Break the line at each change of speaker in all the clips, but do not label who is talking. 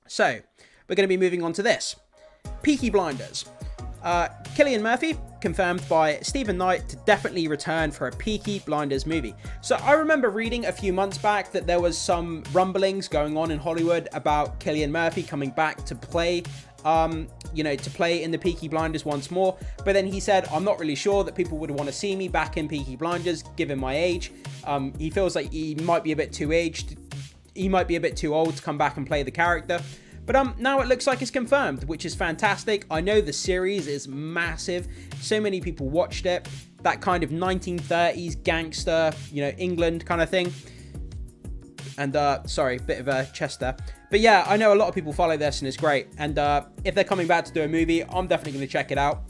So, we're going to be moving on to this. Peaky Blinders. Cillian Murphy confirmed by Stephen Knight to definitely return for a Peaky Blinders movie. So I remember reading a few months back that there was some rumblings going on in Hollywood about Cillian Murphy coming back to play, to play in the Peaky Blinders once more. But then he said, I'm not really sure that people would want to see me back in Peaky Blinders, given my age. He feels like he might be a bit too aged. He might be a bit too old to come back and play the character. But now it looks like it's confirmed, which is fantastic. I know the series is massive. So many people watched it. That kind of 1930s gangster, England kind of thing. And, sorry, bit of a chest there. But yeah, I know a lot of people follow this and it's great. And if they're coming back to do a movie, I'm definitely going to check it out.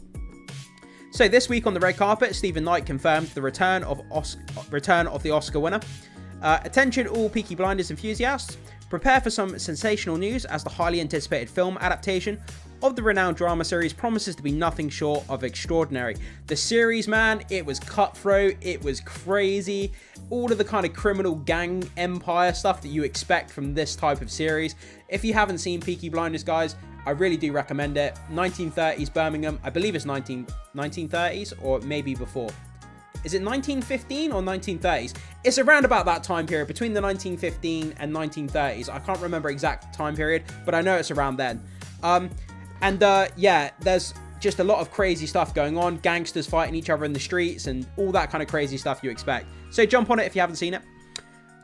So this week on the red carpet, Stephen Knight confirmed the return of the Oscar winner. Attention all Peaky Blinders enthusiasts. Prepare for some sensational news as the highly anticipated film adaptation of the renowned drama series promises to be nothing short of extraordinary. The series, man, it was cutthroat, it was crazy, all of the kind of criminal gang empire stuff that you expect from this type of series. If you haven't seen Peaky Blinders, guys, I really do recommend it. 1930s Birmingham, I believe it's 1930s or maybe before. Is it 1915 or 1930s? It's around about that time period, between the 1915 and 1930s. I can't remember exact time period, but I know it's around then. Yeah, there's just a lot of crazy stuff going on. Gangsters fighting each other in the streets and all that kind of crazy stuff you expect. So jump on it if you haven't seen it.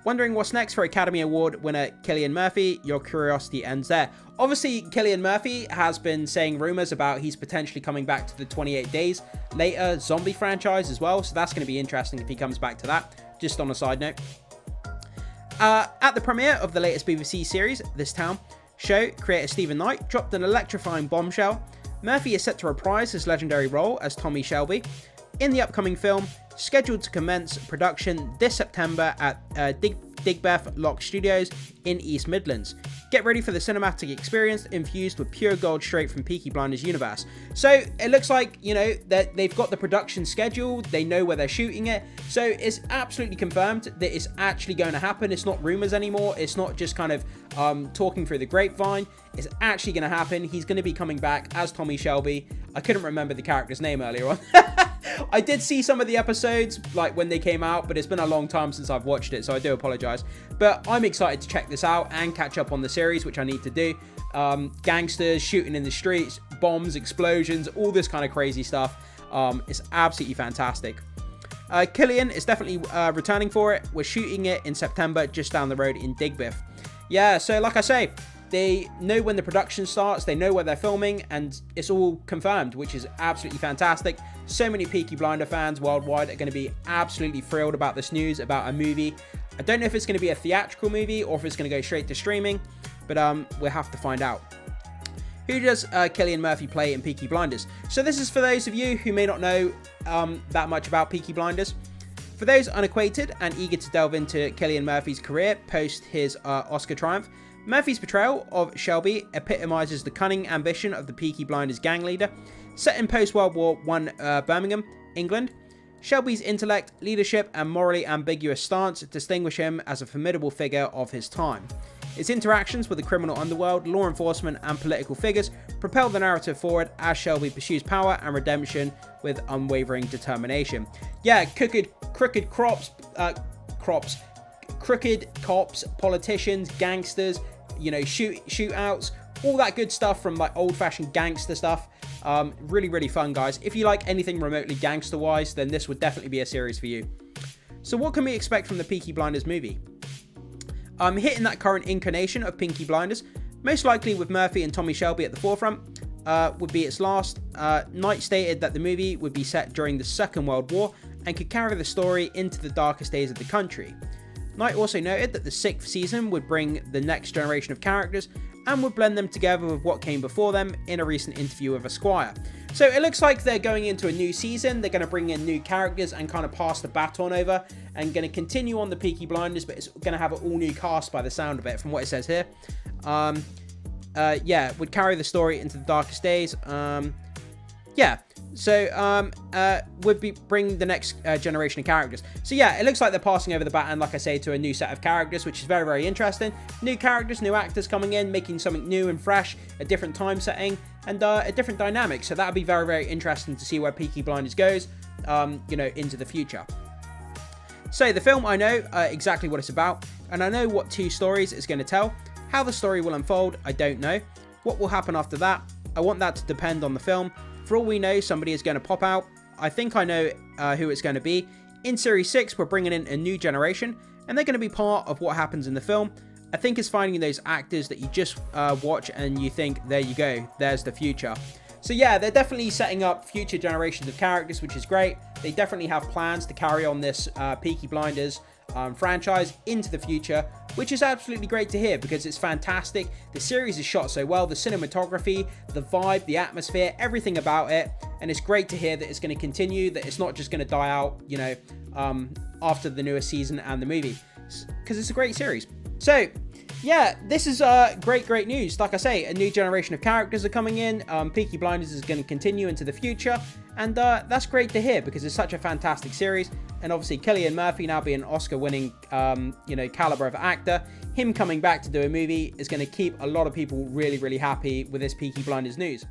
Wondering what's next for Academy Award winner Cillian Murphy? Your curiosity ends there. Obviously, Cillian Murphy has been saying rumors about he's potentially coming back to the 28 Days Later zombie franchise as well. So that's going to be interesting if he comes back to that. Just on a side note. At the premiere of the latest BBC series, This Town show, creator Stephen Knight dropped an electrifying bombshell. Murphy is set to reprise his legendary role as Tommy Shelby in the upcoming film, scheduled to commence production this September at Digbeth Lock Studios in East Midlands. Get ready for the cinematic experience infused with pure gold straight from Peaky Blinders universe. So it looks like, that they've got the production scheduled, they know where they're shooting it, so it's absolutely confirmed that it's actually going to happen. It's not rumors anymore, it's not just kind of talking through the grapevine, it's actually going to happen. He's going to be coming back as Tommy Shelby. I couldn't remember the character's name earlier on. I did see some of the episodes, like when they came out, but it's been a long time since I've watched it, so I do apologize. But I'm excited to check this out and catch up on the series, which I need to do. Gangsters, shooting in the streets, bombs, explosions, all this kind of crazy stuff. It's absolutely fantastic. Cillian is definitely returning for it. We're shooting it in September, just down the road in Digbeth. Yeah, so like I say, they know when the production starts, they know where they're filming, and it's all confirmed, which is absolutely fantastic. So many Peaky Blinder fans worldwide are going to be absolutely thrilled about this news, about a movie. I don't know if it's going to be a theatrical movie or if it's going to go straight to streaming, but we'll have to find out. Who does Cillian Murphy play in Peaky Blinders? So this is for those of you who may not know that much about Peaky Blinders. For those unacquainted and eager to delve into Cillian Murphy's career post his Oscar triumph, Murphy's portrayal of Shelby epitomizes the cunning ambition of the Peaky Blinders gang leader. Set in post-World War I Birmingham, England, Shelby's intellect, leadership, and morally ambiguous stance distinguish him as a formidable figure of his time. His interactions with the criminal underworld, law enforcement, and political figures propel the narrative forward as Shelby pursues power and redemption with unwavering determination. Yeah, crooked cops, politicians, gangsters, shootouts, all that good stuff from like old-fashioned gangster stuff. Really, really fun, guys. If you like anything remotely gangster-wise, then this would definitely be a series for you. So what can we expect from the Peaky Blinders movie? Hitting that current incarnation of Peaky Blinders, most likely with Murphy and Tommy Shelby at the forefront, would be its last. Knight stated that the movie would be set during the Second World War and could carry the story into the darkest days of the country. Knight also noted that the 6th season would bring the next generation of characters and would blend them together with what came before them in a recent interview with Esquire. So it looks like they're going into a new season, they're going to bring in new characters and kind of pass the baton over and going to continue on the Peaky Blinders, but it's going to have an all new cast by the sound of it, from what it says here. Would carry the story into the darkest days. yeah, so would be bring the next generation of characters. So yeah, it looks like they're passing over the baton, like I say, to a new set of characters, which is very, very interesting. New characters, new actors coming in, making something new and fresh, a different time setting, and a different dynamic. So that'll be very, very interesting to see where Peaky Blinders goes, you know, into the future. So the film, I know exactly what it's about, and I know what two stories it's going to tell. How the story will unfold, I don't know. What will happen after that, I want that to depend on the film. For all we know, somebody is going to pop out. I think I know who it's going to be. In Series 6, we're bringing in a new generation, and they're going to be part of what happens in the film. I think it's finding those actors that you just watch and you think, there you go, there's the future. So yeah, they're definitely setting up future generations of characters, which is great. They definitely have plans to carry on this Peaky Blinders franchise into the future, which is absolutely great to hear because it's fantastic. The series is shot so well, the cinematography, the vibe, the atmosphere, everything about it, and it's great to hear that it's going to continue, that it's not just going to die out, you know, after the newest season and the movie, because it's a great series. So yeah, this is great news. Like I say, a new generation of characters are coming in. Peaky Blinders is going to continue into the future, and that's great to hear because it's such a fantastic series. And obviously, Cillian Murphy now being an Oscar-winning, you know, caliber of actor, him coming back to do a movie is going to keep a lot of people really, really happy with this Peaky Blinders news.